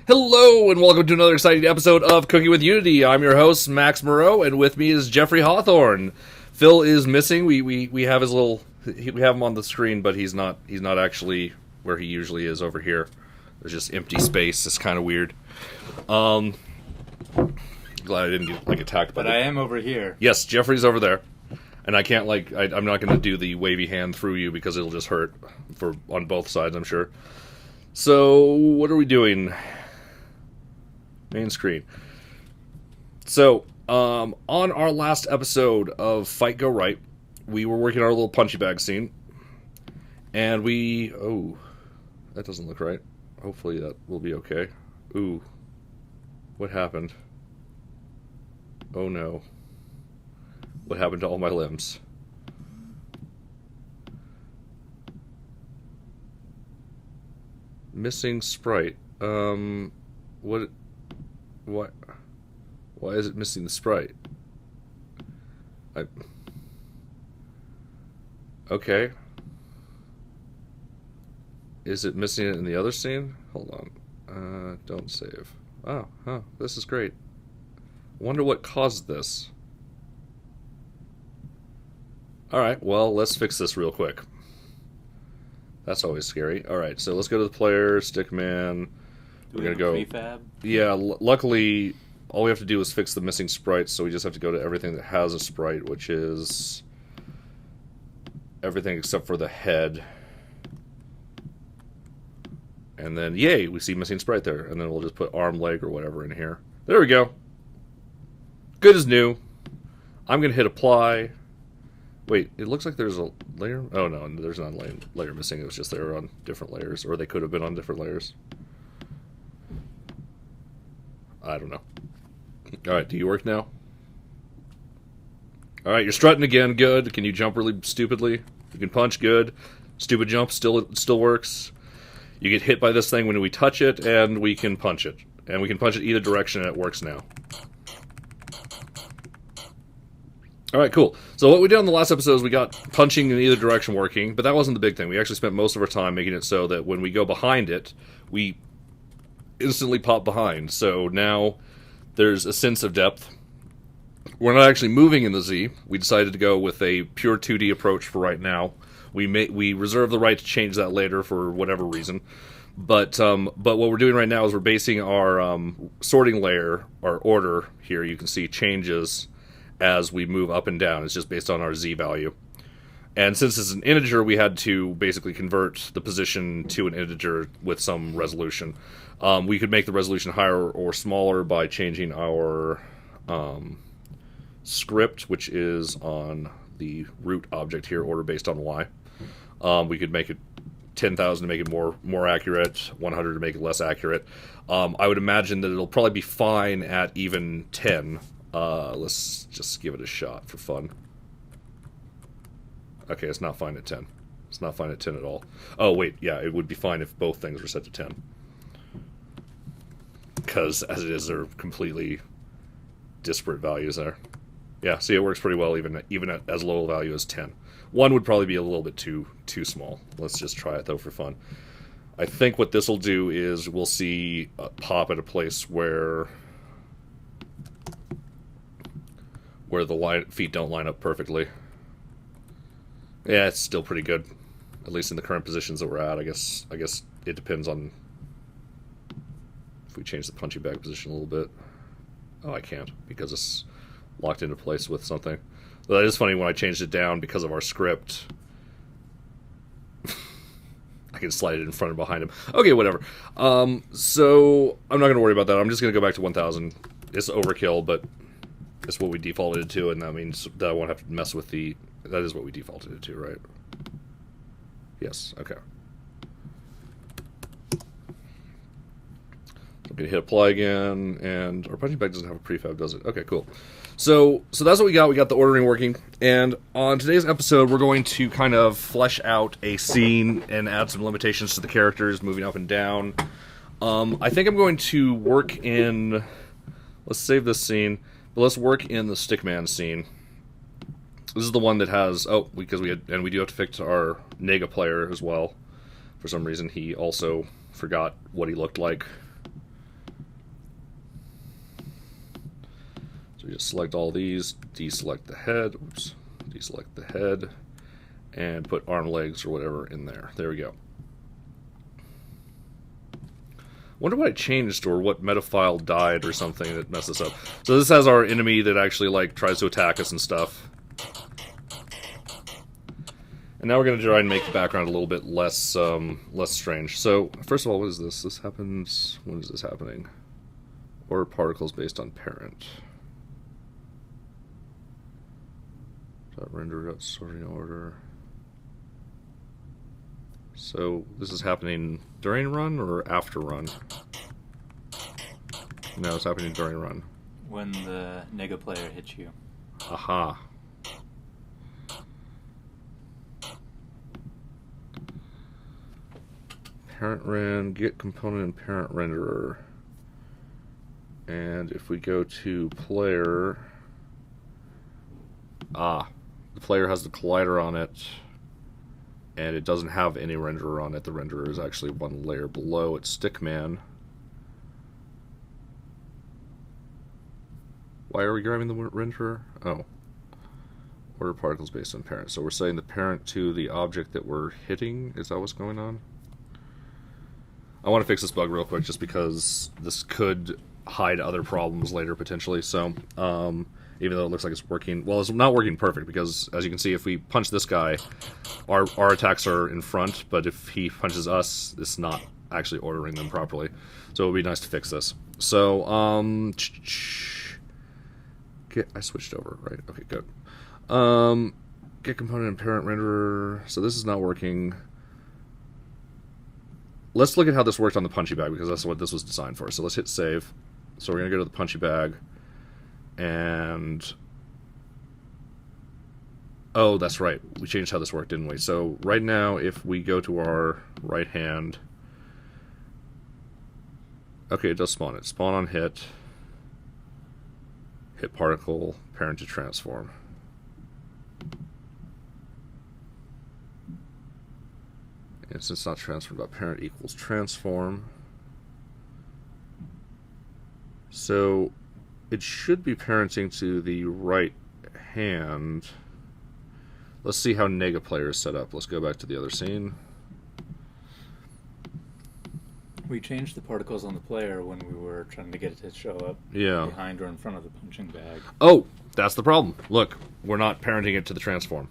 Hello, and welcome to another exciting episode of Cooking with Unity. I'm your host, Max Moreau, and with me is Jeffrey Hawthorne. Phil is missing. We have his little... We have him on the screen, but he's not actually where he usually is over here. There's just empty space. It's kind of weird. Glad I didn't get attacked by But I am over here. Yes, Jeffrey's over there. And I can't, I'm not going to do the wavy hand through you because it'll just hurt on both sides, I'm sure. So, what are we doing? Main screen. So, on our last episode of Fight Go Right, we were working on our little punchy bag scene. And oh, that doesn't look right. Hopefully that will be okay. Ooh. What happened? Oh no. What happened to all my limbs? Missing sprite. What? Why is it missing the sprite? Okay. Is it missing it in the other scene? Hold on. Don't save. Oh, this is great. Wonder what caused this. Alright, well, let's fix this real quick. That's always scary. Alright, so let's go to the player, Stickman. We're going to go... Prefab? Yeah, luckily, all we have to do is fix the missing sprites, so we just have to go to everything that has a sprite, which is... everything except for the head. And then, yay, we see missing sprite there. And then we'll just put arm, leg, or whatever in here. There we go. Good as new. I'm going to hit apply. Wait, it looks like there's a layer. Oh, no, there's not a layer missing. It was just they were on different layers. Or they could have been on different layers. I don't know. Alright, do you work now? Alright, you're strutting again. Good. Can you jump really stupidly? You can punch. Good. Stupid jump still works. You get hit by this thing when we touch it, and we can punch it. And we can punch it either direction, and it works now. Alright, cool. So what we did on the last episode is we got punching in either direction working, but that wasn't the big thing. We actually spent most of our time making it so that when we go behind it, we instantly pop behind. So now there's a sense of depth. We're not actually moving in the Z. We decided to go with a pure 2D approach for right now. We reserve the right to change that later for whatever reason. But what we're doing right now is we're basing our sorting layer, our order here, you can see changes as we move up and down. It's just based on our Z value. And since it's an integer, we had to basically convert the position to an integer with some resolution. We could make the resolution higher or smaller by changing our script, which is on the root object here, order based on Y. We could make it 10,000 to make it more accurate, 100 to make it less accurate. I would imagine that it'll probably be fine at even 10. Let's just give it a shot for fun. Okay, it's not fine at 10. It's not fine at 10 at all. Oh, wait, yeah, it would be fine if both things were set to 10. Because, as it is, they're completely disparate values there. Yeah, see, it works pretty well even at as low a value as 10. 1 would probably be a little bit too small. Let's just try it, though, for fun. I think what this will do is we'll see a pop at a place where the feet don't line up perfectly. Yeah, it's still pretty good, at least in the current positions that we're at. I guess it depends on if we change the punchy bag position a little bit. Oh, I can't because it's locked into place with something. But that is funny when I changed it down because of our script. I can slide it in front and behind him. Okay, whatever. So I'm not going to worry about that. I'm just going to go back to 1,000. It's overkill, but it's what we defaulted it to, and that means that I won't have to mess with the... That is what we defaulted it to, right? Yes, okay. I'm going to hit apply again, and our punching bag doesn't have a prefab, does it? Okay, cool. So that's what we got. We got the ordering working, and on today's episode, we're going to kind of flesh out a scene and add some limitations to the characters, moving up and down. I think I'm going to work in... Let's save this scene, but let's work in the Stickman scene. This is the one that has... Oh, because we do have to fix our Nega player as well. For some reason, he also forgot what he looked like. So you just select all these, deselect the head, deselect the head, and put arm, legs, or whatever in there. There we go. Wonder what I changed or what meta file died or something that messed this up. So this has our enemy that actually like tries to attack us and stuff. And now we're going to try and make the background a little bit less less strange. So first of all, what is this? This happens. When is this happening? Order particles based on parent. Render sorting order. So this is happening during run or after run? No, it's happening during run. When the nega player hits you. Aha. Parent rend, get component and parent renderer. And if we go to player, the player has the collider on it, and it doesn't have any renderer on it. The renderer is actually one layer below. It's Stickman. Why are we grabbing the renderer? Oh. Order particles based on parent. So we're setting the parent to the object that we're hitting. Is that what's going on? I want to fix this bug real quick just because this could hide other problems later potentially. So, even though it looks like it's working, well, it's not working perfect because, as you can see, if we punch this guy, our attacks are in front, but if he punches us, it's not actually ordering them properly. So it would be nice to fix this. So, I switched over, right? Okay, good. Get component and parent renderer. So this is not working. Let's look at how this worked on the punchy bag because that's what this was designed for. So let's hit save. So we're going to go to the punchy bag. And oh, that's right. We changed how this worked, didn't we? So right now, if we go to our right hand, okay, it does spawn it. Spawn on hit, hit particle, parent to transform. And since it's not transformed, parent equals transform. So it should be parenting to the right hand. Let's see how nega player is set up. Let's go back to the other scene. We changed the particles on the player when we were trying to get it to show up behind or in front of the punching bag. Oh, that's the problem. Look, we're not parenting it to the transform.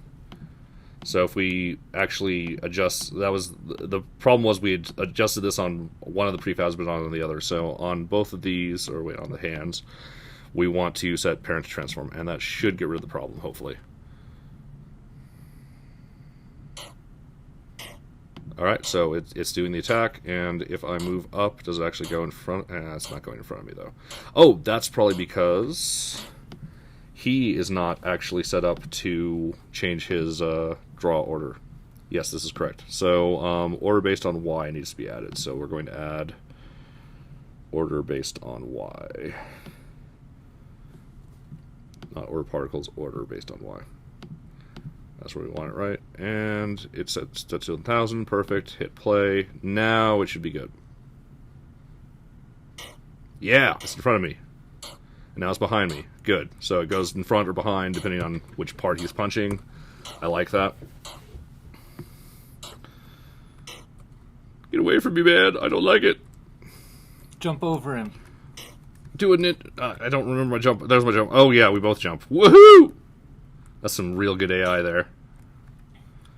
So if we actually adjust, that was the problem was we had adjusted this on one of the prefabs but not on the other. So on both of these, or wait, on the hands, we want to set parent to transform, and that should get rid of the problem, hopefully. Alright, so it's doing the attack, and if I move up, does it actually go in front? It's not going in front of me, though. Oh, that's probably because he is not actually set up to change his draw order. Yes, this is correct. So, order based on Y needs to be added, so we're going to add order based on Y. Not order particles, order based on Y. That's where we want it, right? And it's set to 1,000. Perfect. Hit play. Now it should be good. Yeah, it's in front of me. And now it's behind me. Good. So it goes in front or behind, depending on which part he's punching. I like that. Get away from me, man. I don't like it. Jump over him. Doing it. I don't remember my jump. There's my jump. Oh, yeah, we both jump. Woohoo! That's some real good AI there.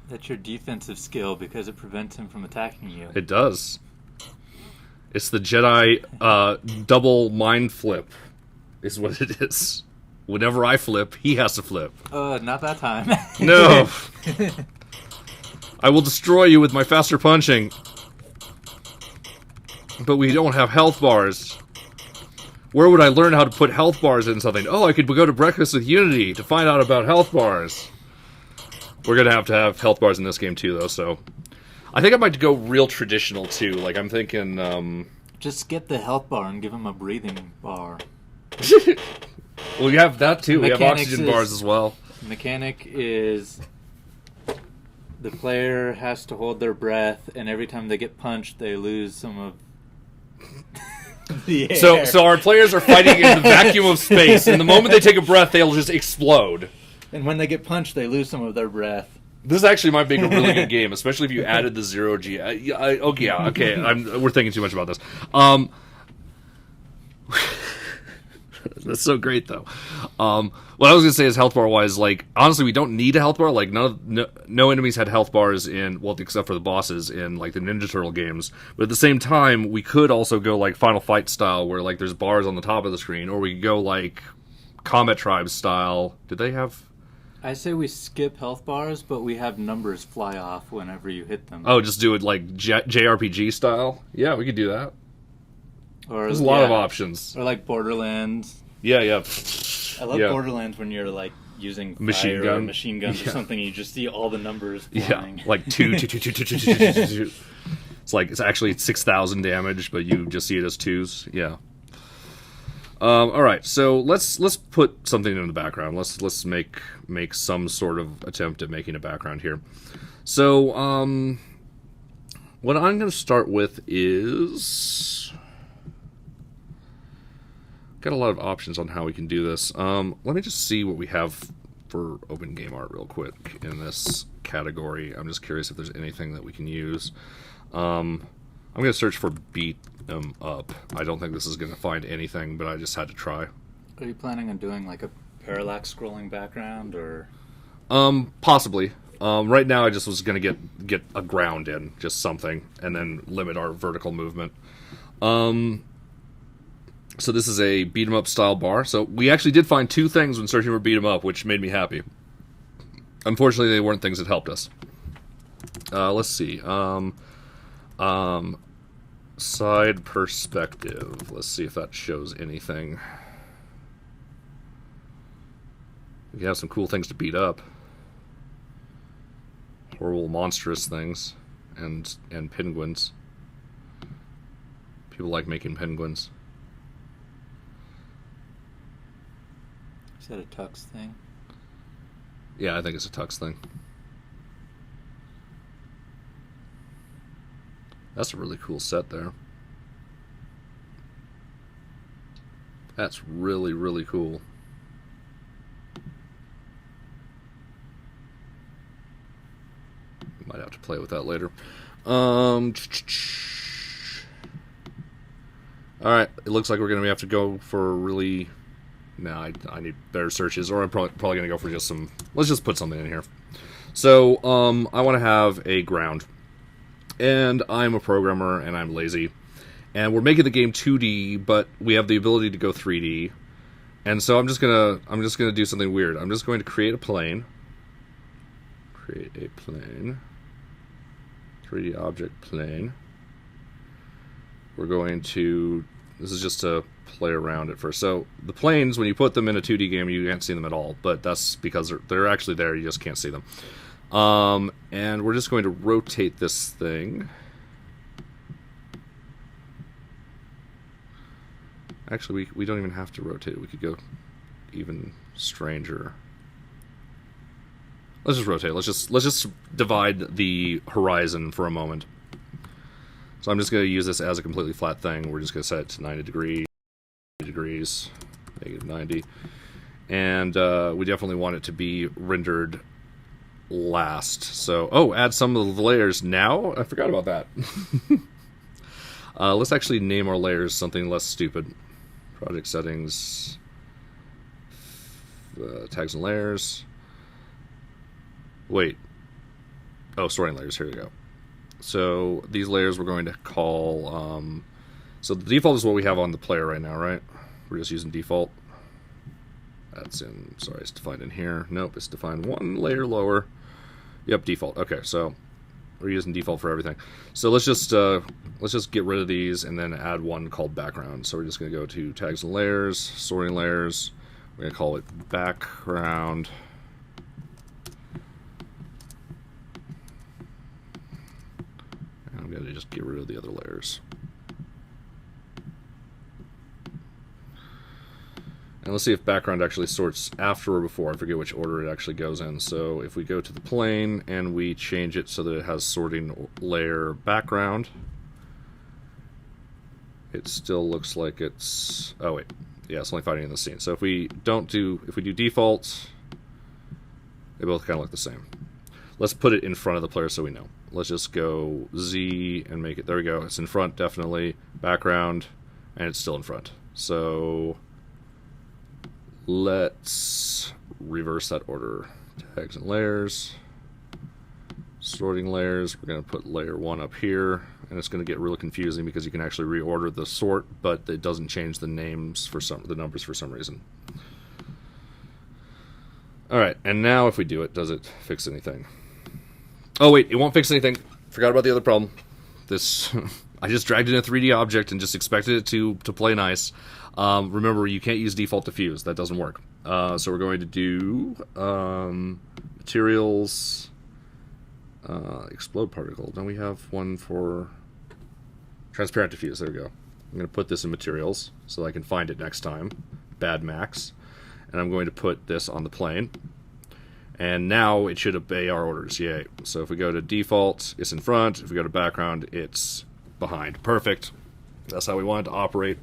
That's your defensive skill because it prevents him from attacking you. It does. It's the Jedi double mind flip is what it is. Whenever I flip, he has to flip. Not that time. No. I will destroy you with my faster punching. But we don't have health bars. Where would I learn how to put health bars in something? Oh, I could go to Breakfast with Unity to find out about health bars. We're going to have health bars in this game too, though, so I think I might go real traditional, too. Like, I'm thinking, Just get the health bar and give him a breathing bar. Well, we have that, too. We have oxygen bars as well. Mechanic is the player has to hold their breath, and every time they get punched, they lose some of the air. So our players are fighting in the vacuum of space, and the moment they take a breath, they'll just explode. And when they get punched, they lose some of their breath. This actually might make a really good game, especially if you added the 0G. Okay. We're thinking too much about this. That's so great, though. What I was gonna say is health bar wise, like honestly, we don't need a health bar. Like no enemies had health bars in except for the bosses in like the Ninja Turtle games. But at the same time, we could also go like Final Fight style, where like there's bars on the top of the screen, or we could go like Combat Tribes style. Did they have? I say we skip health bars, but we have numbers fly off whenever you hit them. Oh, just do it like JRPG style? Yeah, we could do that. Or, there's a lot of options. Or like Borderlands. Yeah. I love Borderlands when you're like using machine guns or something, and you just see all the numbers flying. Yeah, like 2. It's like, it's actually 6,000 damage, but you just see it as 2s. Yeah. All right, so let's put something in the background. Let's make some sort of attempt at making a background here. So what I'm going to start with is got a lot of options on how we can do this. Let me just see what we have for open game art real quick in this category. I'm just curious if there's anything that we can use. I'm going to search for beat 'em up. I don't think this is going to find anything, but I just had to try. Are you planning on doing like a parallax scrolling background, or? Possibly. Right now I just was going to get a ground in, just something, and then limit our vertical movement. So this is a beat 'em up style bar. So we actually did find 2 things when searching for beat 'em up, which made me happy. Unfortunately, they weren't things that helped us. Let's see. Side perspective. Let's see if that shows anything. We have some cool things to beat up. Horrible, monstrous things, and penguins. People like making penguins. Is that a tux thing? Yeah, I think it's a tux thing. That's a really cool set there. That's really, really cool. Might have to play with that later. Alright, it looks like we're going to have to go for really... No, I need better searches, or I'm probably going to go for just some... Let's just put something in here. So, I want to have a ground. And I'm a programmer, and I'm lazy. And we're making the game 2D, but we have the ability to go 3D. And so I'm just gonna do something weird. I'm just going to create a plane. Create a plane. 3D object plane. We're going to... This is just to play around at first. So the planes, when you put them in a 2D game, you can't see them at all. But that's because they're actually there. You just can't see them. And we're just going to rotate this thing. Actually, we don't even have to rotate it. We could go even stranger. Let's just rotate. Let's just divide the horizon for a moment. So I'm just going to use this as a completely flat thing. We're just going to set it to 90 degrees, negative 90. And we definitely want it to be rendered last. So, add some of the layers now? I forgot about that. Let's actually name our layers something less stupid. Project settings, tags and layers. Wait. Oh, storing layers. Here we go. So these layers we're going to call... so the default is what we have on the player right now, right? We're just using default. That's in... Sorry, it's defined in here. Nope, it's defined one layer lower. Yep, default. Okay, so we're using default for everything. So let's just get rid of these and then add one called background. So we're just going to go to tags and layers, sorting layers. We're going to call it background. And I'm going to just get rid of the other layers. And let's see if background actually sorts after or before. I forget which order it actually goes in. So if we go to the plane and we change it so that it has sorting layer background, it still looks like it's... Oh, wait. Yeah, it's only fighting in the scene. So if we do default, they both kind of look the same. Let's put it in front of the player so we know. Let's just go Z and make it... There we go. It's in front, definitely. Background, and it's still in front. So let's reverse that order. Tags and layers. Sorting layers. We're going to put layer 1 up here. And it's going to get really confusing because you can actually reorder the sort, but it doesn't change the names for the numbers for some reason. All right, and now if we do it, does it fix anything? Oh wait, it won't fix anything. Forgot about the other problem. This I just dragged in a 3D object and just expected it to play nice. Remember, you can't use default diffuse. That doesn't work. So we're going to do materials, explode particle. Don't we have one for transparent diffuse? There we go. I'm going to put this in materials so I can find it next time. Bad max. And I'm going to put this on the plane. And now it should obey our orders. Yay. So if we go to default, it's in front. If we go to background, it's behind. Perfect. That's how we want it to operate.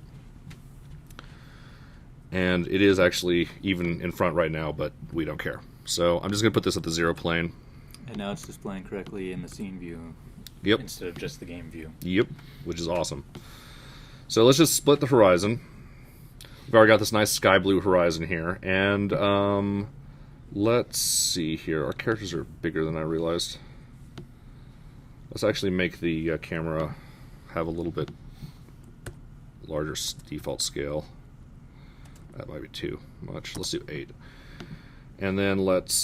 And it is actually even in front right now, but we don't care. So I'm just going to put this at the 0 plane. And now it's displaying correctly in the scene view. Yep. Instead of just the game view. Yep. Which is awesome. So let's just split the horizon. We've already got this nice sky blue horizon here. And let's see here. Our characters are bigger than I realized. Let's actually make the camera have a little bit larger default scale. That might be too much. Let's do 8. And then let's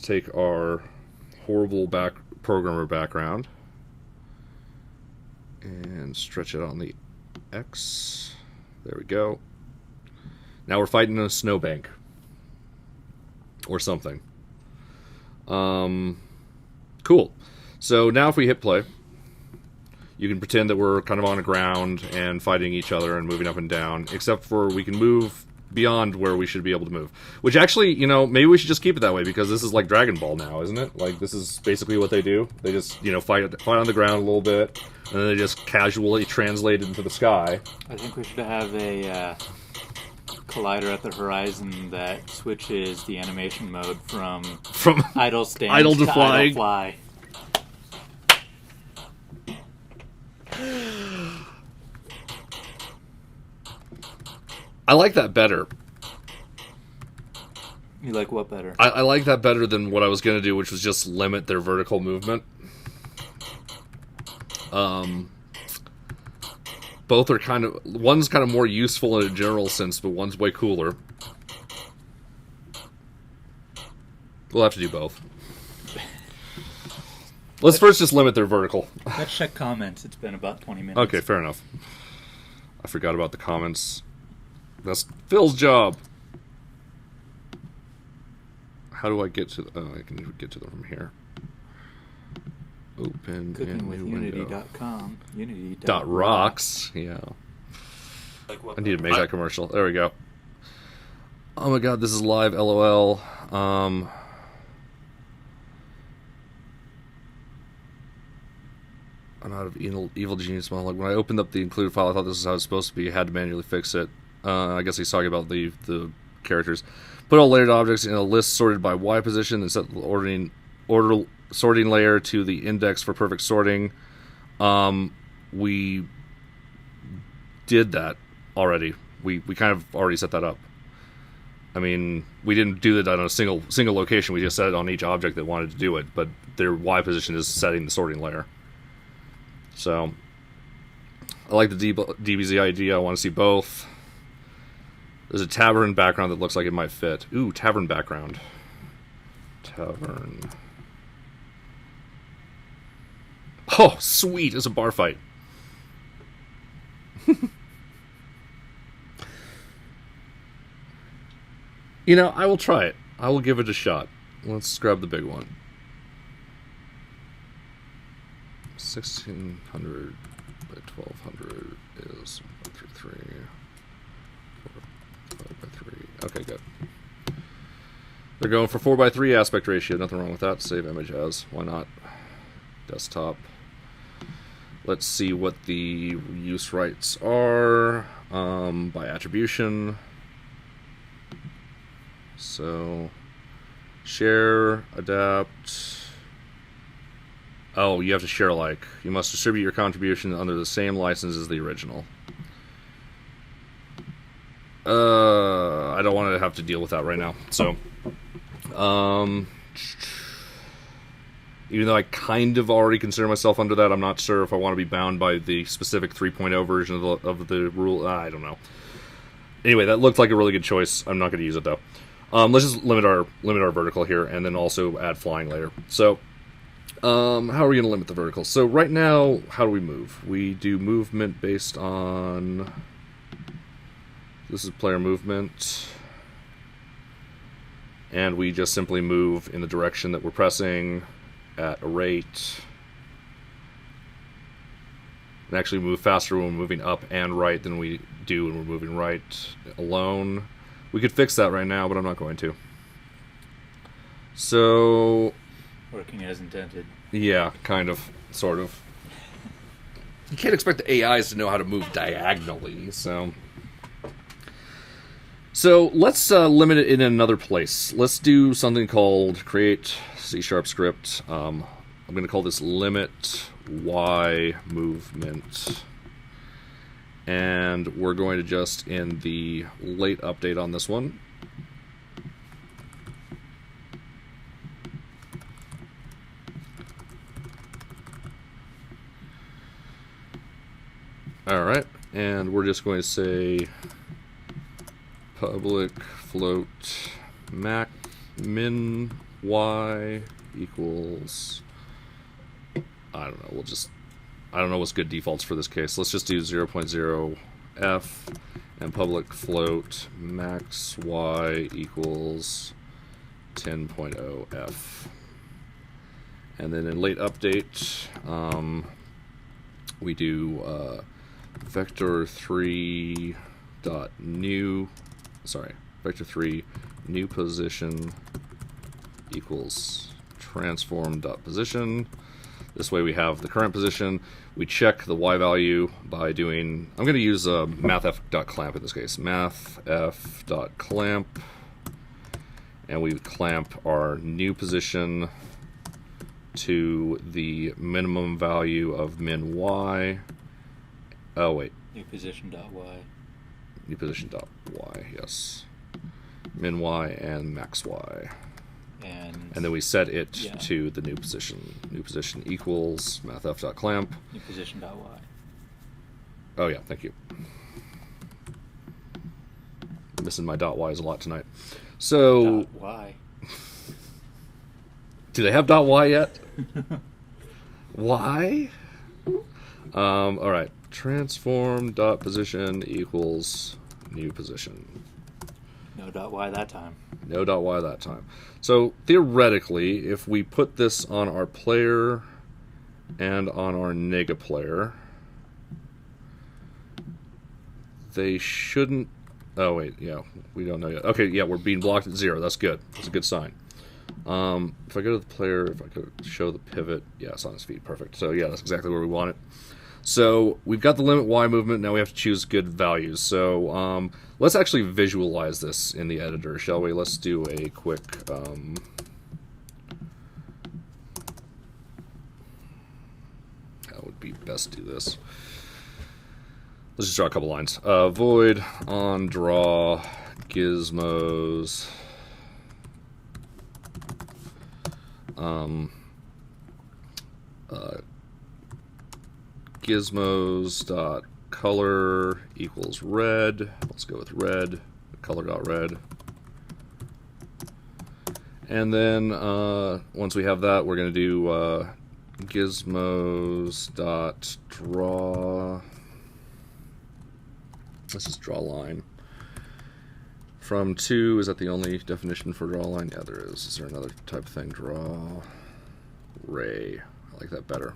take our horrible programmer background and stretch it on the X. There we go. Now we're fighting in a snowbank or something. Cool. So now if we hit play, you can pretend that we're kind of on the ground and fighting each other and moving up and down, except for we can move beyond where we should be able to move. Which actually, you know, maybe we should just keep it that way, because this is like Dragon Ball now, isn't it? Like, this is basically what they do. They just, you know, fight on the ground a little bit, and then they just casually translate into the sky. I think we should have a collider at the horizon that switches the animation mode from idle stance idle to idle fly. I like that better. You like what better? I like that better than what I was going to do, which was just limit their vertical movement. Both are kind of... One's kind of more useful in a general sense, but one's way cooler. We'll have to do both. Let's first just limit their vertical. Let's check comments. It's been about 20 minutes. Okay, fair enough. I forgot about the comments. That's Phil's job. How do I get to... Oh, I can get to them from here. Open CookingWithUnity.com. Unity.rocks. Yeah. I need to make that commercial. There we go. Oh my god, this is live, LOL. I'm out of evil genius mode. Like, when I opened up the included file, I thought this is how it's supposed to be. I had to manually fix it. I guess he's talking about the characters. Put all layered objects in a list sorted by Y position and set the sorting layer to the index for perfect sorting. We did that already. We kind of already set that up. I mean, we didn't do that on a single location. We just set it on each object that wanted to do it. But their Y position is setting the sorting layer. So, I like the DBZ idea. I want to see both. There's a tavern background that looks like it might fit. Ooh, tavern background. Tavern. Oh, sweet. It's a bar fight. You know, I will try it. I will give it a shot. Let's grab the big one. 1600 by 1200 is 1 through 3. 4 by 3. Okay, good. They're going for 4 by 3 aspect ratio. Nothing wrong with that. Save image as. Why not? Desktop. Let's see what the use rights are by attribution. So, share, adapt. Oh, you have to share alike. You must distribute your contribution under the same license as the original. I don't want to have to deal with that right now. So, even though I kind of already consider myself under that, I'm not sure if I want to be bound by the specific 3.0 version of the rule. I don't know. Anyway, that looked like a really good choice. I'm not going to use it though. Let's just limit our vertical here, and then also add flying later. So, how are we going to limit the vertical? So right now, how do we move? We do movement based on. This is player movement, and we just simply move in the direction that we're pressing at a rate. And actually move faster when we're moving up and right than we do when we're moving right alone. We could fix that right now, but I'm not going to. So... working as intended. Yeah, kind of, sort of. You can't expect the AIs to know how to move diagonally, so... So let's limit it in another place. Let's do something called create C# script. I'm going to call this limit Y movement. And we're going to just, in the late update on this one, alright, and we're just going to say public float min y equals, I don't know, I don't know what's good defaults for this case. Let's just do 0.0 f and public float max y equals 10.0 f. And then in late update, we do vector3 dot new, vector3 new position equals transform dot position. This way we have the current position. We check the y value by doing, I'm going to use mathf.clamp in this case. Mathf.clamp, and we clamp our new position to the minimum value of min y. Oh wait. New position dot y. New position dot y, yes. Min y and max y. And then we set it to the new position. New position equals mathf.clamp. New position dot y. Oh yeah, thank you. Missing my dot y's a lot tonight. So dot y. Do they have dot y yet? Y? Alright. Transform dot position equals new position. No dot y that time. No dot y that time. So theoretically, if we put this on our player and on our nega player, they shouldn't. Oh wait, yeah, we don't know yet. Okay, yeah, we're being blocked at 0. That's good. That's a good sign. If I go to the player, if I could show the pivot, yeah, it's on his feet. Perfect. So yeah, that's exactly where we want it. So we've got the limit y movement. Now we have to choose good values. So let's actually visualize this in the editor, shall we? Let's do a quick. How would be best to do this? Let's just draw a couple lines. Void on draw gizmos. Gizmos dot color equals red. Let's go with red. Color dot red. And then once we have that, we're going to do gizmos dot draw. Let's just draw a line. From 2, is that the only definition for draw line? Yeah, there is. Is there another type of thing? Draw ray. I like that better.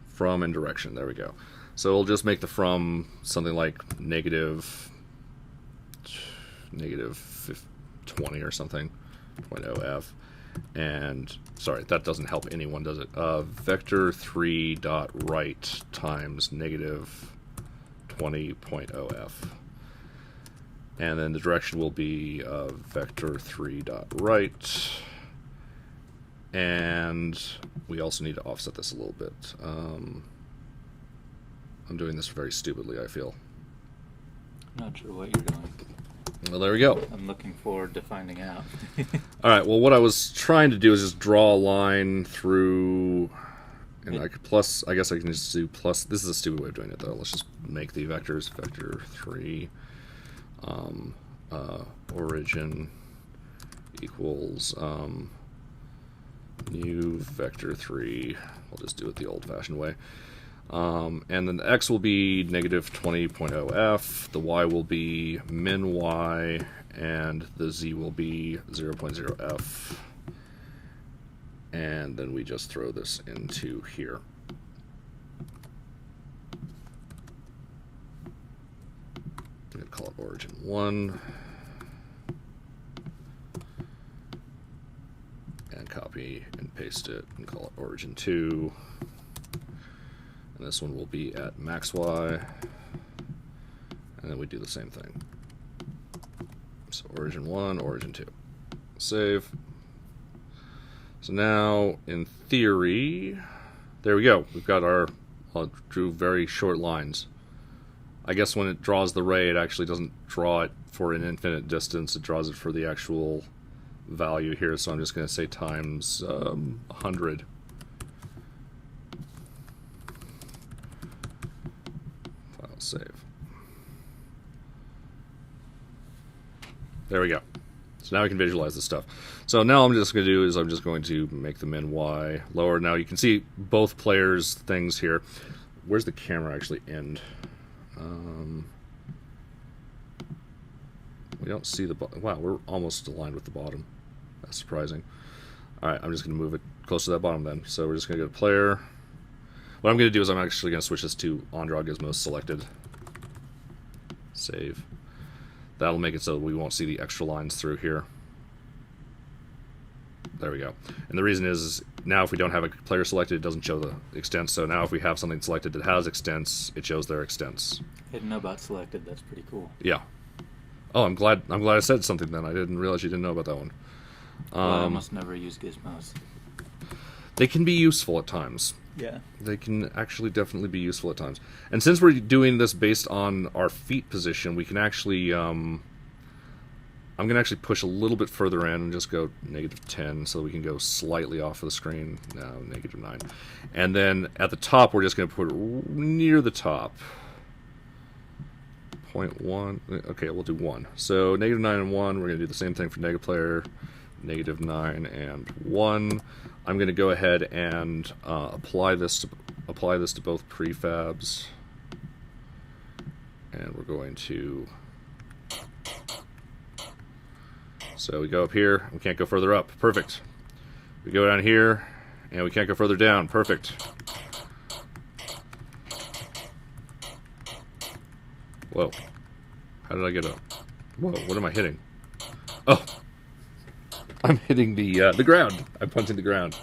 From and direction. There we go. So we'll just make the from something like negative 20 or something. 0.0 f. And sorry, that doesn't help anyone, does it? Vector 3 dot right times negative 20.0f. And then the direction will be vector 3 dot right. And we also need to offset this a little bit. I'm doing this very stupidly, I feel. I'm not sure what you're doing. Well, there we go. I'm looking forward to finding out. All right, well, what I was trying to do is just draw a line through, and I guess I can just do plus. This is a stupid way of doing it, though. Let's just make the vectors vector 3 origin equals new vector 3. We'll just do it the old-fashioned way. And then the x will be negative 20.0f, the y will be min y, and the z will be 0.0f. And then we just throw this into here. I'm going to call it origin 1. And copy and paste it and call it origin 2. And this one will be at max y, and then we do the same thing. So origin 1, origin 2. Save. So now, in theory, there we go. We've got our, well, drew very short lines. I guess when it draws the ray, it actually doesn't draw it for an infinite distance. It draws it for the actual value here. So I'm just going to say times 100. Save. There we go. So now we can visualize this stuff. So now I'm just going to do is I'm just going to make the min y lower. Now you can see both players' things here. Where's the camera actually end? We don't see the bottom. Wow, we're almost aligned with the bottom. That's surprising. All right, I'm just going to move it close to that bottom then. So we're just going to go to player. What I'm going to do is I'm actually going to switch this to on-draw gizmos selected. Save. That'll make it so we won't see the extra lines through here. There we go. And the reason is now if we don't have a player selected, it doesn't show the extents. So now if we have something selected that has extents, it shows their extents. I didn't know about selected. That's pretty cool. Yeah. Oh, I'm glad I said something then. I didn't realize you didn't know about that one. Well, I almost never use gizmos. They can be useful at times. Yeah. They can actually definitely be useful at times. And since we're doing this based on our feet position, we can actually, I'm going to actually push a little bit further in and just go negative 10 so we can go slightly off of the screen. No, negative 9. And then at the top, we're just going to put it near the top. 0.1. Okay, we'll do 1. So negative 9 and 1, we're going to do the same thing for negative player. Negative 9 and 1. I'm going to go ahead and apply this to both prefabs, and we're going to. So we go up here. We can't go further up. Perfect. We go down here, and we can't go further down. Perfect. Whoa! How did I get up? Whoa! What am I hitting? Oh! I'm hitting the ground. I'm punching the ground.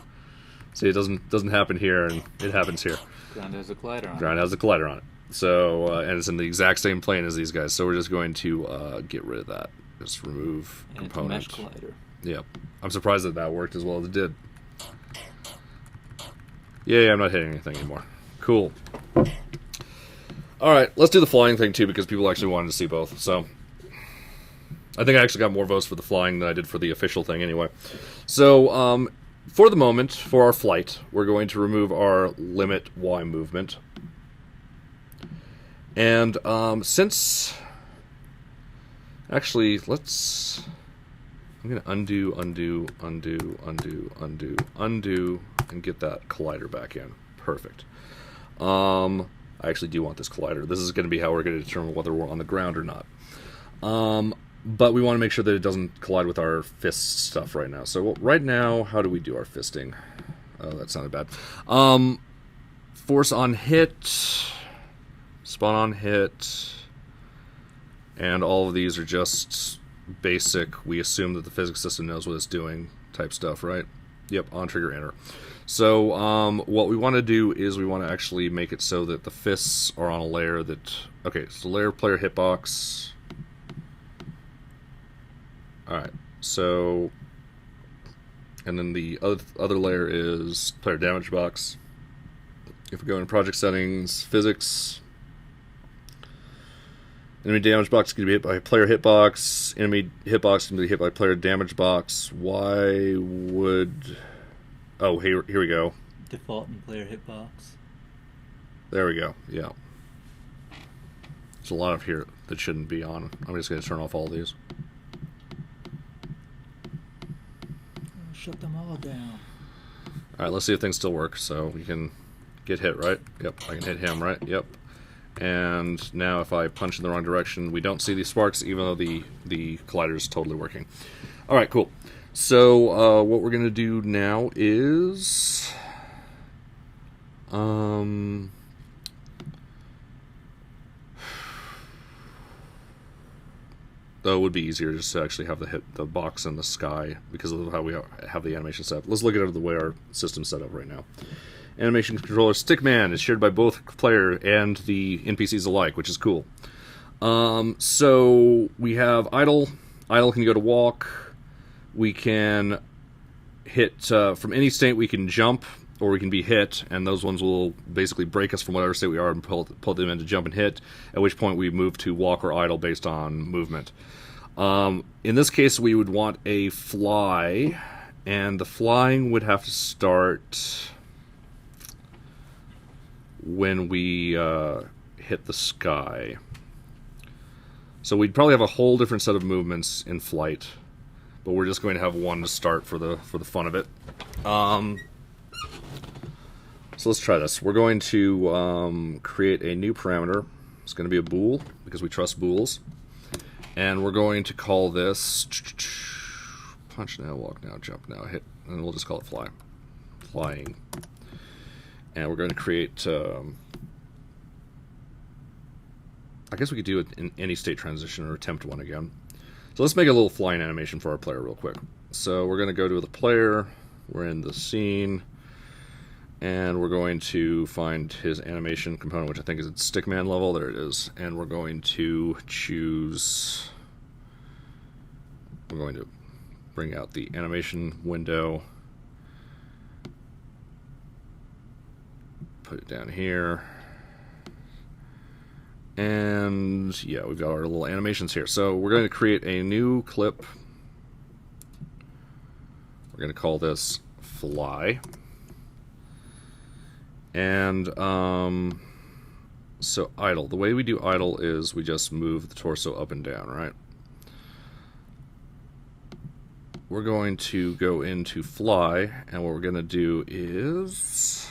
See, it doesn't happen here, and it happens here. Ground has a collider on it. Ground has a collider on it. So, and it's in the exact same plane as these guys. So we're just going to get rid of that. Just remove and component. It's a mesh collider. Yep. I'm surprised that worked as well as it did. Yay, I'm not hitting anything anymore. Cool. All right, let's do the flying thing too, because people actually wanted to see both. So I think I actually got more votes for the flying than I did for the official thing anyway. So, for the moment, for our flight, we're going to remove our limit Y movement. And since... Actually, let's... I'm going to undo, and get that collider back in. Perfect. I actually do want this collider. This is going to be how we're going to determine whether we're on the ground or not. But we want to make sure that it doesn't collide with our fist stuff right now. So right now, how do we do our fisting? Oh, that sounded bad. Force on hit, spawn on hit, and all of these are just basic. We assume that the physics system knows what it's doing type stuff, right? Yep, on trigger enter. So what we want to do is we want to actually make it so that the fists are on a layer that... Okay, so layer player hitbox. Alright, so... And then the other layer is player damage box. If we go in project settings, physics... Enemy damage box is going to be hit by player hitbox. Enemy hitbox is going to be hit by player damage box. Why would... Oh, here we go. Default and player hitbox. There we go, yeah. There's a lot of here that shouldn't be on. I'm just going to turn off all these. Shut them all down. Alright, let's see if things still work. So we can get hit, right? Yep, I can hit him, right? Yep. And now if I punch in the wrong direction, we don't see these sparks, even though the collider is totally working. Alright, cool. So what we're going to do now is... Though it would be easier just to actually have the box in the sky because of how we have the animation set up. Let's look at the way our system's set up right now. Animation controller Stickman is shared by both player and the NPCs alike, which is cool. So we have idle. Idle can go to walk. We can hit from any state. We can jump, or we can be hit, and those ones will basically break us from whatever state we are and pull them into jump and hit. At which point we move to walk or idle based on movement. In this case, we would want a fly, and the flying would have to start when we hit the sky. So we'd probably have a whole different set of movements in flight, but we're just going to have one to start for the fun of it. So let's try this. We're going to create a new parameter. It's going to be a bool because we trust bools, and we're going to call this punch now, walk now, jump now, hit, and we'll just call it fly. Flying. And we're going to create, I guess we could do it in any state transition or attempt one again. So let's make a little flying animation for our player real quick. So we're going to go to the player, we're in the scene, and we're going to find his animation component, which I think is at Stickman level. There it is. And we're going to choose, we're going to bring out the animation window, put it down here, and yeah, we've got our little animations here. So we're going to create a new clip. We're going to call this fly, and so idle. The way we do idle is we just move the torso up and down, right? We're going to go into fly, and what we're going to do is...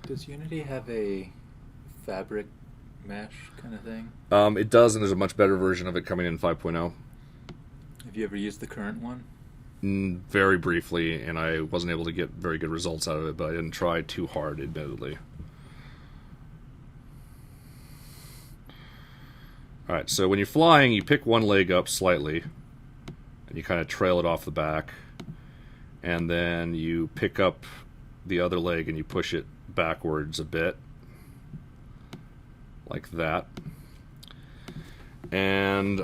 Does Unity have a fabric mesh kind of thing? It does, and there's a much better version of it coming in 5.0. Have you ever used the current one? Very briefly, and I wasn't able to get very good results out of it, but I didn't try too hard, admittedly. Alright, so when you're flying, you pick one leg up slightly, and you kind of trail it off the back, and then you pick up the other leg and you push it backwards a bit, like that. And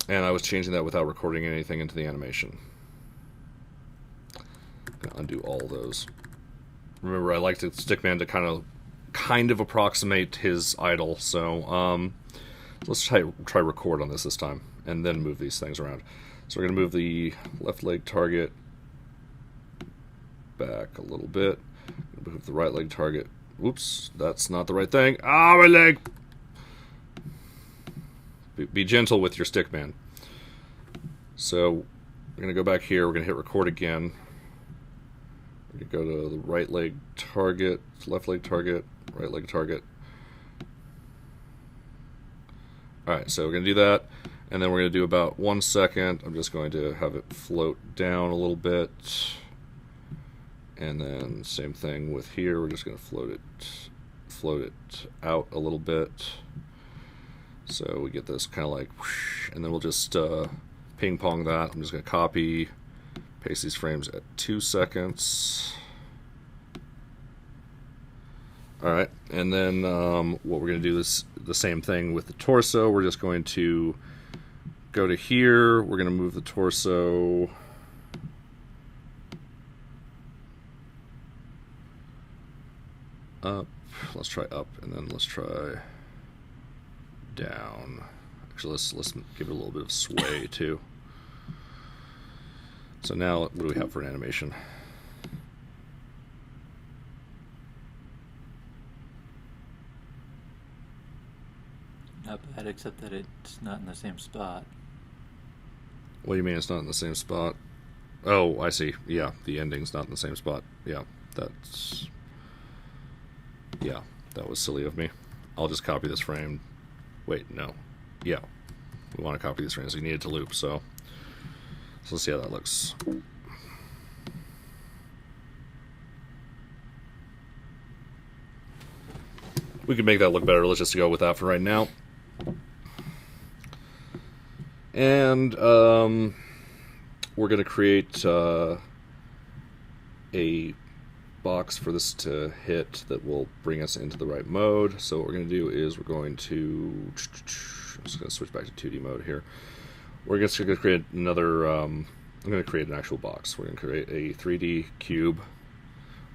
I was changing that without recording anything into the animation. I'm gonna undo all those. Remember, I like the Stickman to kind of approximate his idle, so let's try record on this time, and then move these things around. So we're gonna move the left leg target back a little bit. Move the right leg target. Whoops, that's not the right thing. Ah, my leg! Be gentle with your Stickman. So we're going to go back here. We're going to hit record again. We're going to go to the right leg target, left leg target, right leg target. Alright, so we're going to do that. And then we're going to do about 1 second. I'm just going to have it float down a little bit. And then same thing with here. We're just going to float it out a little bit. So we get this kind of like whoosh, and then we'll just ping pong that. I'm just going to copy, paste these frames at 2 seconds. Alright, and then what we're going to do is the same thing with the torso. We're just going to go to here. We're going to move the torso up. Let's try up, and then let's try down. Actually, let's give it a little bit of sway too. So now, what do we have for an animation? Not bad, except that it's not in the same spot. What do you mean it's not in the same spot? Oh, I see. Yeah, the ending's not in the same spot. Yeah, that's... Yeah, that was silly of me. I'll just copy this frame. Wait, no. Yeah, we want to copy these frames. We need it to loop, so let's see how that looks. We can make that look better. Let's just go with that for right now. And we're going to create a box for this to hit that will bring us into the right mode. So what we're going to do is we're going to... I'm just going to switch back to 2D mode here. We're just going to create another... I'm going to create an actual box. We're going to create a 3D cube.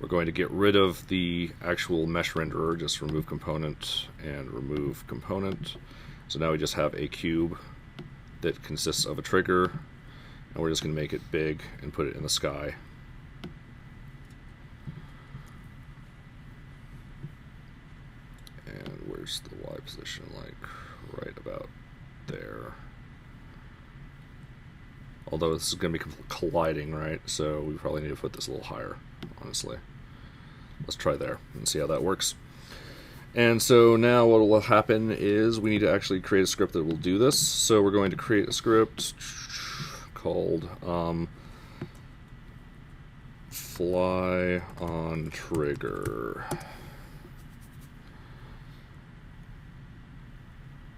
We're going to get rid of the actual mesh renderer, just remove component and remove component. So now we just have a cube that consists of a trigger, and we're just going to make it big and put it in the sky. And where's the Y position? Like right about there. Although this is going to be colliding, right? So we probably need to put this a little higher, honestly. Let's try there and see how that works. And so now what will happen is we need to actually create a script that will do this. So we're going to create a script called fly on trigger.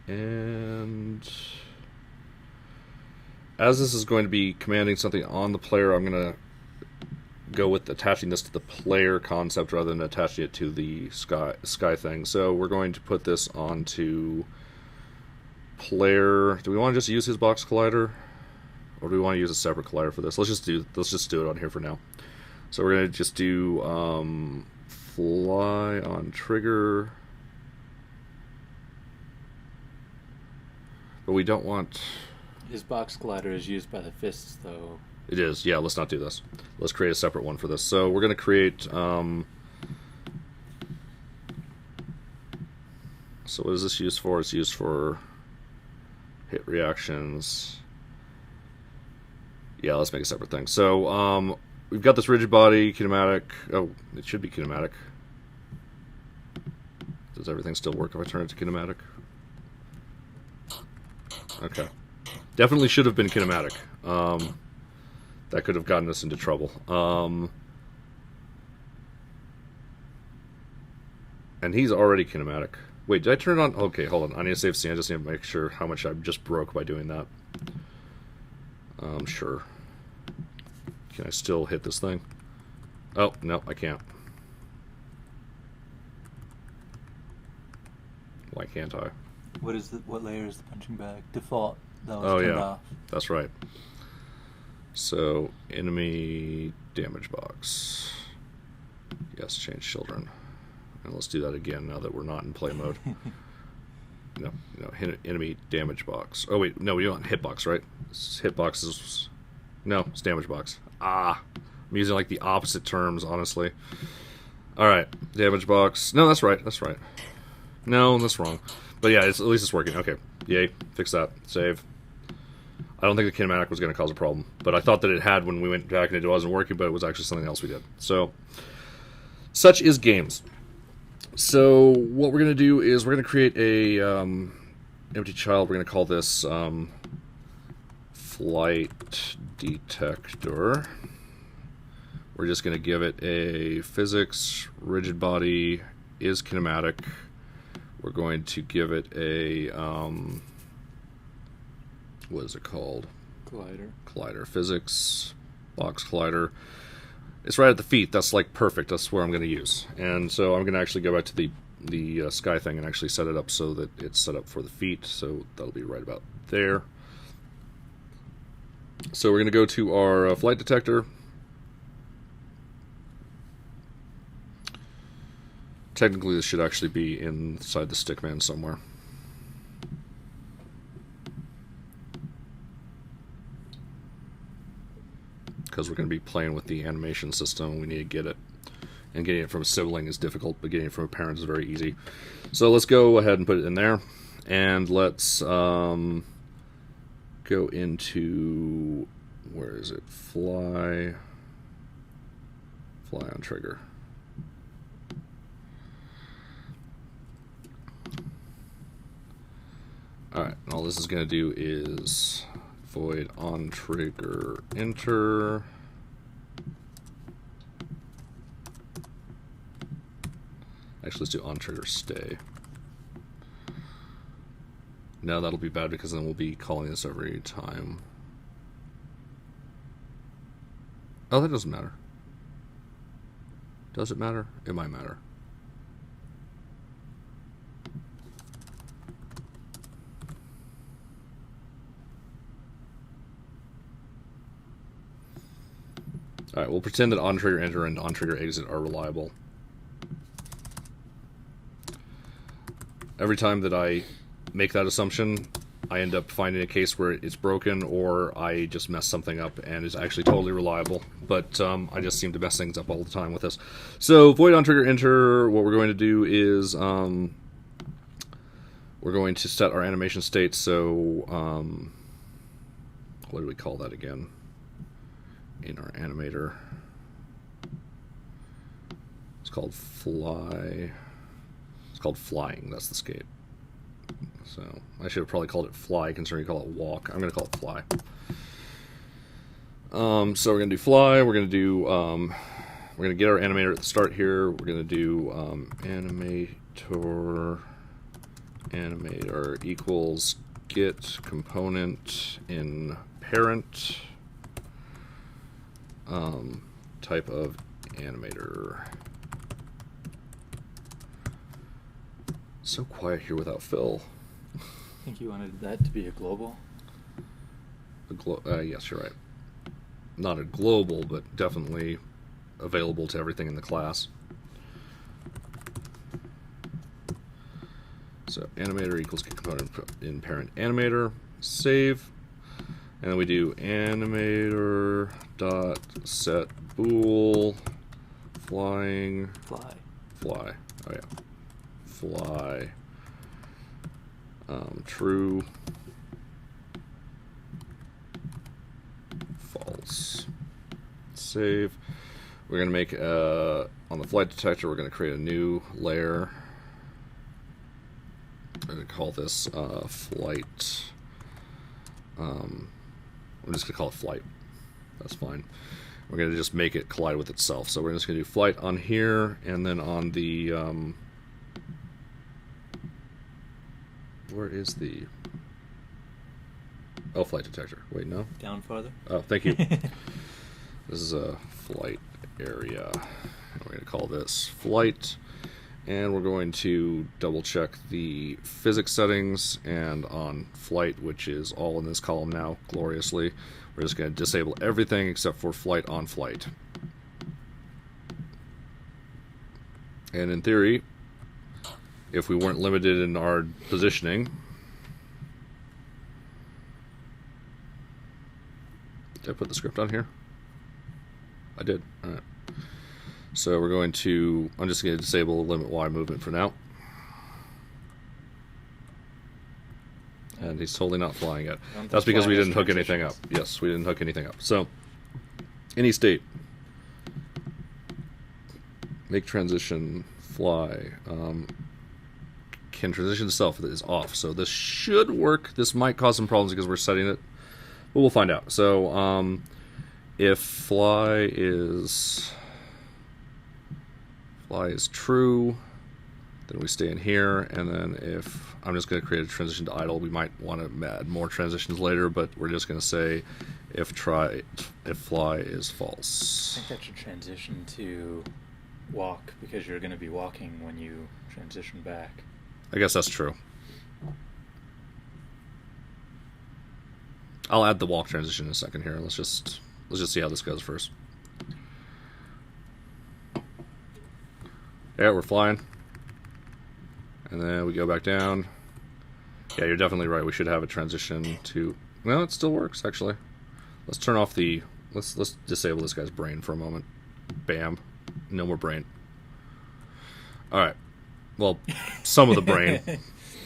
And as this is going to be commanding something on the player, I'm going to go with attaching this to the player concept rather than attaching it to the sky thing. So we're going to put this onto player. Do we want to just use his box collider, or do we want to use a separate collider for this? Let's just do it on here for now. So we're going to just do fly on trigger, but we don't want... His box collider is used by the fists, though. It is, yeah, let's not do this. Let's create a separate one for this. So we're going to create... so what is this used for? It's used for hit reactions. Yeah, let's make a separate thing. So we've got this rigid body, kinematic. Oh, it should be kinematic. Does everything still work if I turn it to kinematic? Okay. Definitely should have been kinematic. That could have gotten us into trouble. And he's already kinematic. Wait, did I turn it on? Okay, hold on. I need to save scene. I just need to make sure how much I just broke by doing that. Sure. Can I still hit this thing? Oh, no, I can't. Why can't I? What layer is the punching bag? Default. That was turned turned off. That's right. So, enemy damage box. Yes, change children. And let's do that again now that we're not in play mode. No, enemy damage box. Oh wait, no, we want hitbox, right? Hitbox is... No, it's damage box. I'm using like the opposite terms, honestly. Alright, damage box. No, that's right, that's right. No, that's wrong. But yeah, at least it's working. Okay, yay, fix that. Save. I don't think the kinematic was going to cause a problem, but I thought that it had when we went back and it wasn't working, but it was actually something else we did. So, such is games. So, what we're going to do is we're going to create a empty child. We're going to call this flight detector. We're just going to give it a physics, rigid body, is kinematic. We're going to give it a... what is it called? Collider. Physics, box collider. It's right at the feet. That's like perfect. That's where I'm going to use. And so I'm going to actually go back to the sky thing and actually set it up so that it's set up for the feet. So that'll be right about there. So we're going to go to our flight detector. Technically, this should actually be inside the stickman somewhere. Because we're going to be playing with the animation system, we need to get it. And getting it from a sibling is difficult, but getting it from a parent is very easy. So let's go ahead and put it in there. And let's go into, where is it? Fly on trigger. Alright, all this is going to do is void on trigger enter. Actually, let's do on trigger stay. No, that'll be bad because then we'll be calling this every time. Oh, that doesn't matter. Does it matter? It might matter. Alright, we'll pretend that on trigger enter and on trigger exit are reliable. Every time that I make that assumption, I end up finding a case where it's broken or I just mess something up and it's actually totally reliable. But I just seem to mess things up all the time with this. So void on trigger enter, what we're going to do is we're going to set our animation state. So what do we call that again? In our animator, it's called fly. It's called flying. That's the skate. So I should have probably called it fly, considering you call it walk. I'm going to call it fly. So we're going to do fly. We're going to do. We're going to get our animator at the start here. We're going to do animator equals get component in parent. Type of animator. So quiet here without Phil. I think you wanted that to be a global. Yes, you're right. Not a global, but definitely available to everything in the class. So animator equals get component in parent animator. Save. And then we do animator dot set bool flying Fly. Oh yeah, fly true false. Save. We're gonna make on the flight detector. We're gonna create a new layer. I'm gonna call this flight. I'm just going to call it flight. That's fine. We're going to just make it collide with itself. So we're just going to do flight on here, and then on the... where is the... Oh, flight detector. Wait, no? Down farther. Oh, thank you. This is a flight area. We're going to call this flight. And we're going to double check the physics settings, and on flight, which is all in this column now, gloriously, we're just going to disable everything except for flight on flight. And in theory, if we weren't limited in our positioning, did I put the script on here? I did. All right. So we're going to, I'm just going to disable limit Y movement for now. And he's totally not flying yet. That's because we didn't hook anything up. Yes, we didn't hook anything up. So, any state. Make transition fly. Can transition itself is off. So this should work. This might cause some problems because we're setting it. But we'll find out. So, if fly is true, Then we stay in here, and then if I'm just going to create a transition to idle, we might want to add more transitions later, but we're just going to say if fly is false. I think that should transition to walk, because you're going to be walking when you transition back. I guess that's true. I'll add the walk transition in a second here. Let's just see how this goes first. Yeah, we're flying. And then we go back down. Yeah, you're definitely right. We should have a transition to... Well, it still works, actually. Let's turn off the... Let's disable this guy's brain for a moment. Bam. No more brain. Alright. Well, some of the brain.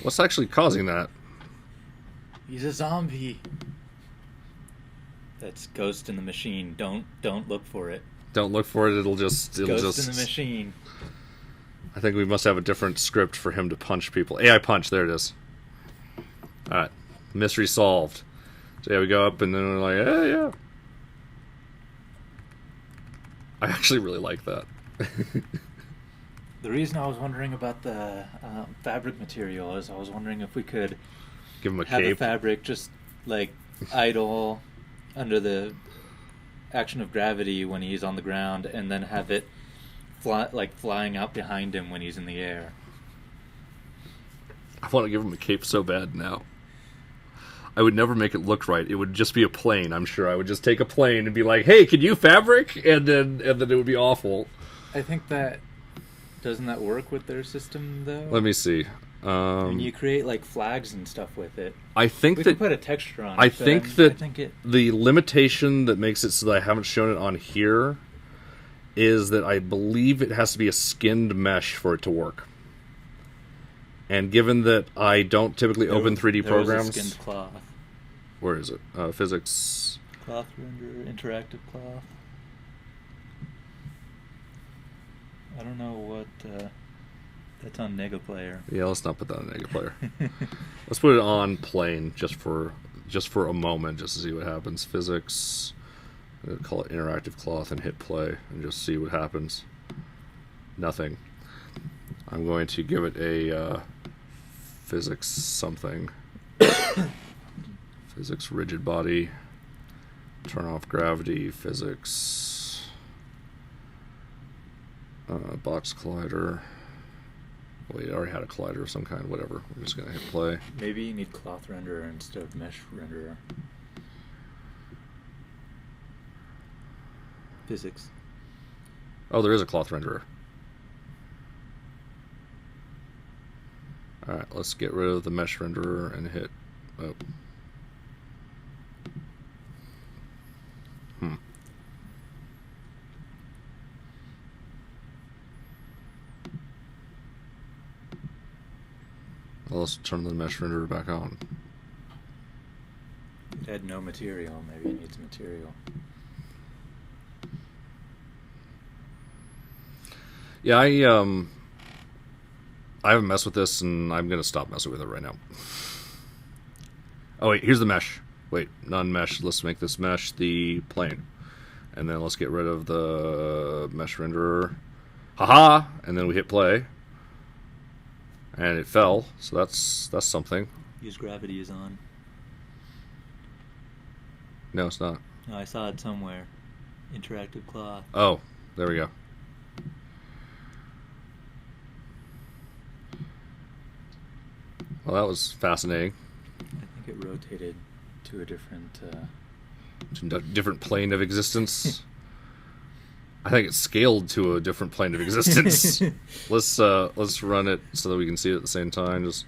What's actually causing that? He's a zombie. That's Ghost in the Machine. Don't look for it. Don't look for it. It'll just... Ghost in the Machine. I think we must have a different script for him to punch people. AI punch, there it is. Alright. Mystery solved. So yeah, we go up and then we're like, yeah. I actually really like that. The reason I was wondering about the fabric material is I was wondering if we could give him a have cape. The fabric just like idle under the action of gravity when he's on the ground, and then have it flying out behind him when he's in the air. I want to give him a cape so bad now. I would never make it look right. It would just be a plane, I'm sure. I would just take a plane and be like, hey, can you fabric? And then it would be awful. I think that... Doesn't that work with their system, though? Let me see. And you create, like, flags and stuff with it. I think we can put a texture on it. I think the limitation that makes it so that I haven't shown it on here is that I believe it has to be a skinned mesh for it to work. And given that I don't typically open 3D programs... There was a skinned cloth. Where is it? Physics... Cloth render, interactive cloth. I don't know what... that's on Nega Player. Yeah, let's not put that on Nega Player. Let's put it on plane just for a moment, just to see what happens. Physics... I'm going to call it interactive cloth and hit play and just see what happens. Nothing. I'm going to give it a physics something. Physics rigid body. Turn off gravity. Physics. Box collider. Well, you already had a collider of some kind. Whatever. I'm just going to hit play. Maybe you need cloth renderer instead of mesh renderer. Physics. Oh, there is a cloth renderer. Alright, let's get rid of the mesh renderer and hit... Oh. Well, let's turn the mesh renderer back on. It had no material. Maybe it needs material. Yeah, I haven't messed with this, and I'm going to stop messing with it right now. Oh, wait, here's the mesh. Wait, non-mesh. Let's make this mesh the plane. And then let's get rid of the mesh renderer. Haha! And then we hit play. And it fell, so that's something. Use gravity is on. No, it's not. No, I saw it somewhere. Interactive cloth. Oh, there we go. Well, that was fascinating. I think it rotated to a different... different plane of existence. I think it's scaled to a different plane of existence. Let's run it so that we can see it at the same time. Just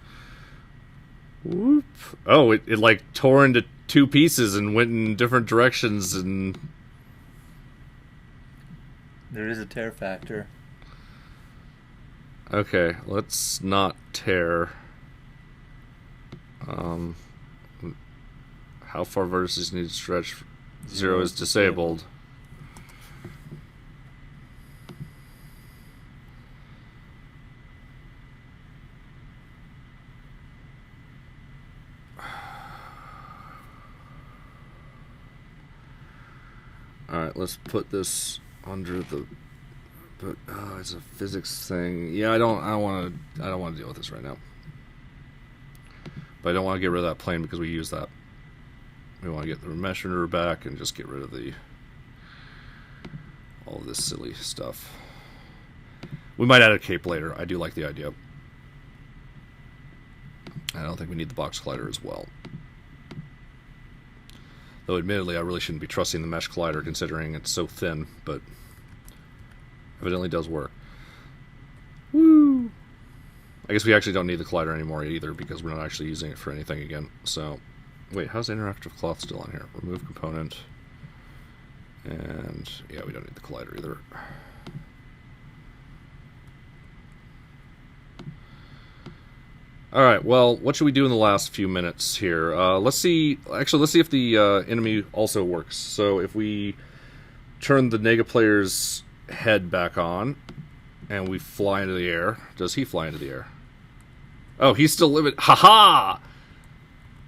whoop. Oh, it like tore into two pieces and went in different directions, and there is a tear factor. Okay, let's not tear. How far vertices need to stretch? Zero is disabled. Alright, let's put this under the But it's a physics thing. Yeah, I don't want to deal with this right now. But I don't want to get rid of that plane because we use that. We want to get the mesh renderer back and just get rid of all of this silly stuff. We might add a cape later. I do like the idea. I don't think we need the box collider as well. Though admittedly I really shouldn't be trusting the mesh collider considering it's so thin, but evidently does work. Woo! I guess we actually don't need the collider anymore either because we're not actually using it for anything again. So, wait, how's the interactive cloth still on here? Remove component. And, yeah, we don't need the collider either. Alright, well, what should we do in the last few minutes here? Let's see if the enemy also works. So if we turn the Nega player's head back on, and we fly into the air, does he fly into the air? Oh, he's still living. Ha-ha!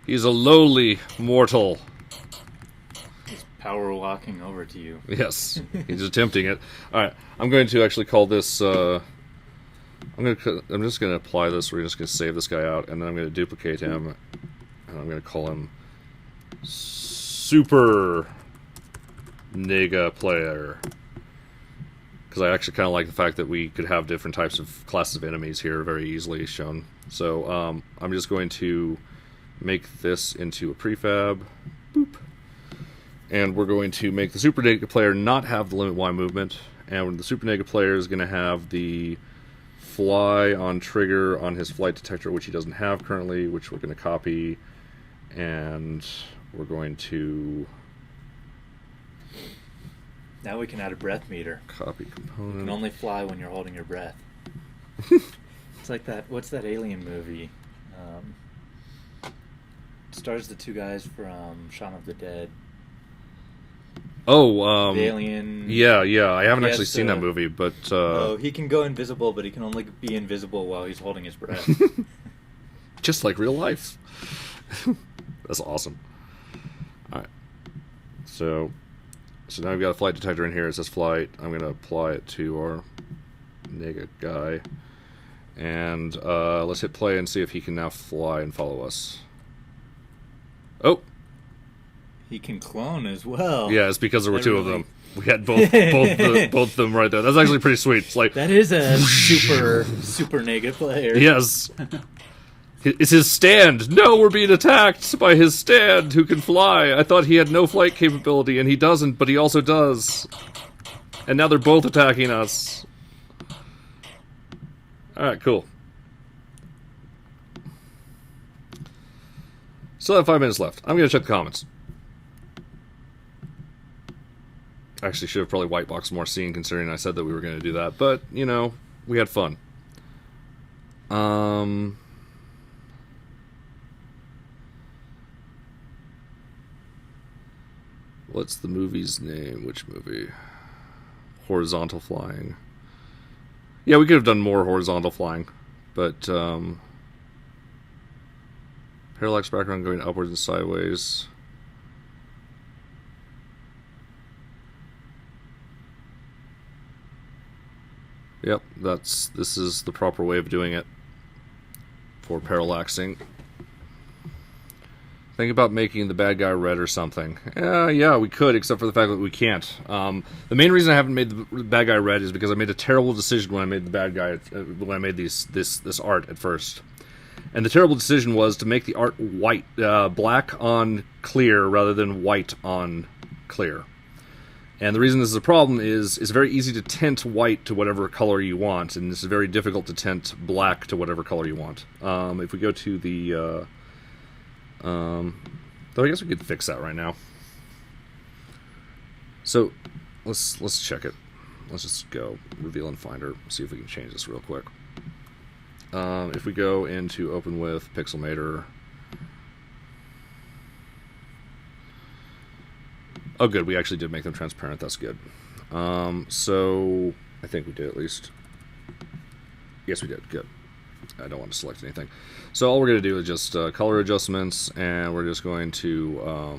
He's a lowly mortal. He's power walking over to you. Yes, he's attempting it. Alright, I'm going to actually call this... I'm just going to apply this. We're just going to save this guy out, and then I'm going to duplicate him, and I'm going to call him Super Nega Player. Because I actually kind of like the fact that we could have different types of classes of enemies here very easily shown. So I'm just going to make this into a prefab. Boop. And we're going to make the Super Nega Player not have the limit Y movement, and the Super Nega Player is going to have the fly on trigger on his flight detector, which he doesn't have currently, which we're going to copy, and we're going to... Now we can add a breath meter. Copy component. You can only fly when you're holding your breath. It's like that, what's that alien movie? It stars the two guys from Shaun of the Dead. Oh, the alien... Yeah, I haven't actually seen that movie, but... Oh, he can go invisible, but he can only be invisible while he's holding his breath. Just like real life. That's awesome. Alright. So now we've got a flight detector in here. It says flight. I'm going to apply it to our Nega guy. And let's hit play and see if he can now fly and follow us. Oh! He can clone as well. Yeah, it's because there were two of them. We had both of them right there. That's actually pretty sweet. It's like that is a super Nega player. Yes. It's his stand. No, we're being attacked by his stand who can fly. I thought he had no flight capability, and he doesn't, but he also does. And now they're both attacking us. Alright, cool. Still have 5 minutes left. I'm going to check the comments. Actually, should have probably whiteboxed more scene considering I said that we were going to do that. But, you know, we had fun. What's the movie's name? Which movie? Horizontal flying. Yeah, we could have done more horizontal flying. But, parallax background going upwards and sideways. Yep, this is the proper way of doing it for parallaxing. Think about making the bad guy red or something. Yeah, we could, except for the fact that we can't. The main reason I haven't made the bad guy red is because I made a terrible decision when I made the bad guy when I made this art at first. And the terrible decision was to make the art white, black on clear rather than white on clear. And the reason this is a problem is it's very easy to tint white to whatever color you want, and it's very difficult to tint black to whatever color you want. If we go to the... though I guess we could fix that right now. So, let's check it. Let's just go Reveal in Finder, see if we can change this real quick. If we go into Open with Pixelmator... Oh, good. We actually did make them transparent. That's good. So I think we did at least. Yes, we did. Good. I don't want to select anything. So all we're going to do is just color adjustments, and we're just going to... I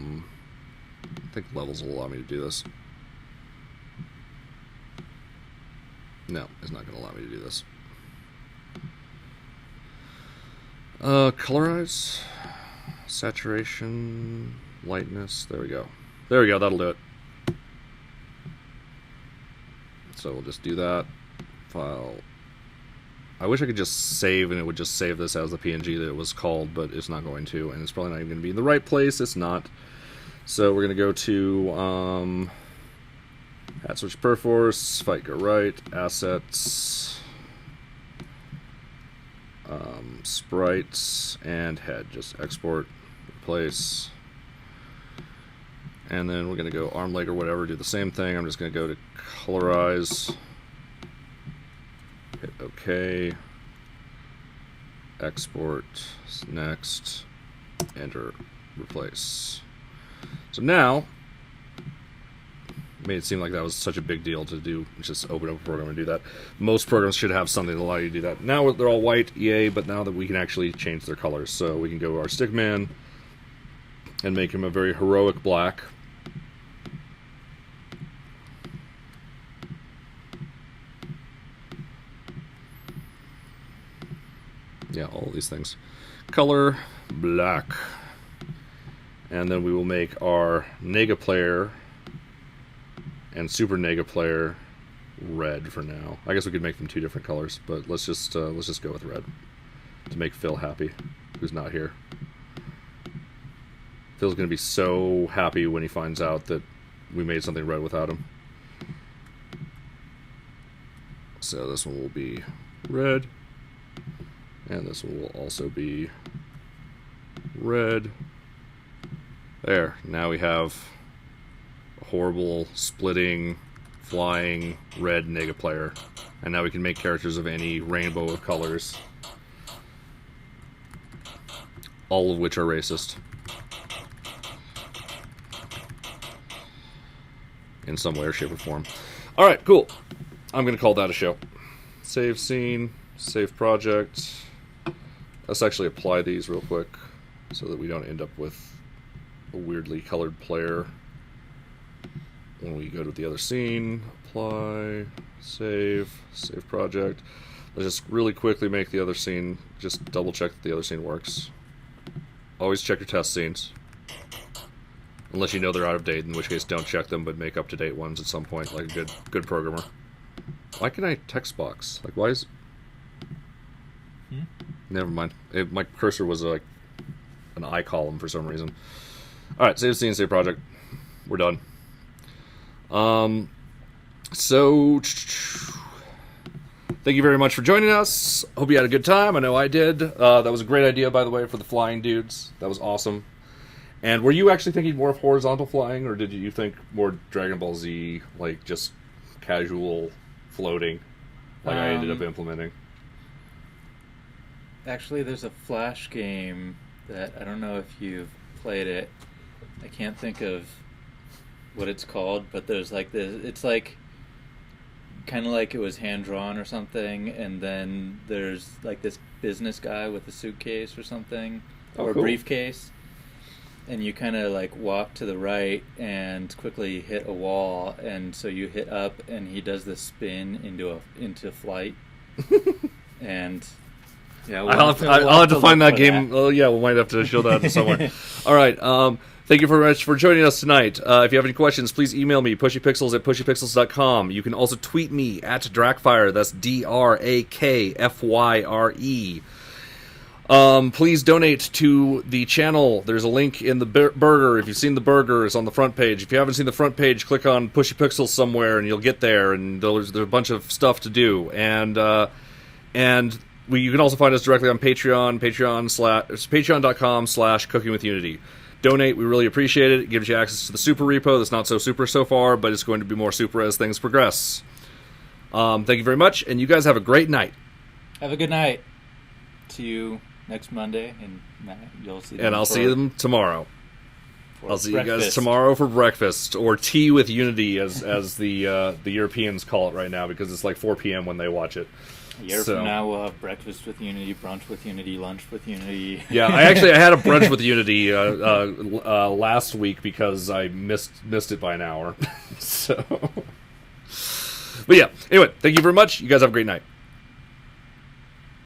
think levels will allow me to do this. No, it's not going to allow me to do this. Colorize, saturation, lightness. There we go. There we go. That'll do it. So we'll just do that. File. I wish I could just save and it would just save this as the PNG that it was called, but it's not going to, and it's probably not even going to be in the right place. It's not. So we're going to go to hat switch perforce, FlyGuy right, assets, sprites, and head. Just export, replace, and then we're going to go arm, leg, or whatever, do the same thing. I'm just going to go to colorize, hit OK, export, next, enter, replace. So now, made it seem like that was such a big deal to do, just open up a program and do that. Most programs should have something to allow you to do that. Now they're all white, yay, but now that we can actually change their colors. So we can go to our stickman and make him a very heroic black. Yeah, all these things. Color, black. And then we will make our Nega player and Super Nega player red for now. I guess we could make them two different colors, but let's just go with red to make Phil happy, who's not here. Phil's going to be so happy when he finds out that we made something red without him. So this one will be red, and this one will also be red. There, now we have a horrible, splitting, flying, red Nega player. And now we can make characters of any rainbow of colors. All of which are racist. In some way or shape or form. Alright, cool. I'm going to call that a show. Save scene, save project. Let's actually apply these real quick so that we don't end up with a weirdly colored player when we go to the other scene. Apply, save project. Let's just really quickly make the other scene, just double check that the other scene works. Always check your test scenes. Unless you know they're out of date, in which case don't check them, but make up-to-date ones at some point, like a good programmer. Why can I text box? Like, why is... Never mind. My cursor was like an I column for some reason. Alright, save scene, save project. We're done. So, thank you very much for joining us. Hope you had a good time. I know I did. That was a great idea, by the way, for the flying dudes. That was awesome. And were you actually thinking more of horizontal flying, or did you think more Dragon Ball Z, like just casual floating, like I ended up implementing? Actually, there's a Flash game that I don't know if you've played it. I can't think of what it's called, but there's like this. It's like kind of like it was hand drawn or something, and then there's like this business guy with a suitcase or something, or a briefcase, and you kind of like walk to the right and quickly hit a wall, and so you hit up, and he does this spin into flight, and. Yeah, I'll have to find that game. Oh, yeah, we might have to show that somewhere. All right. Thank you very much for joining us tonight. If you have any questions, please email me, pushypixels@pushypixels.com. You can also tweet me at Drakfire. That's DRAKFYRE. Please donate to the channel. There's a link in the burger. If you've seen the burger, it's on the front page. If you haven't seen the front page, click on Pushy Pixels somewhere, and you'll get there. And there's a bunch of stuff to do. And you can also find us directly on Patreon, patreon.com/cookingwithunity. Donate, we really appreciate it. It gives you access to the super repo that's not so super so far, but it's going to be more super as things progress. Thank you very much, and you guys have a great night. Have a good night. See you next Monday, and you'll see them. And I'll see them tomorrow. I'll see you guys tomorrow for breakfast, or tea with Unity, as the Europeans call it right now, because it's like 4 p.m. when they watch it. A year from now, we'll have breakfast with Unity, brunch with Unity, lunch with Unity. Yeah, I had a brunch with Unity last week because I missed it by an hour. So But yeah, anyway, thank you very much. You guys have a great night.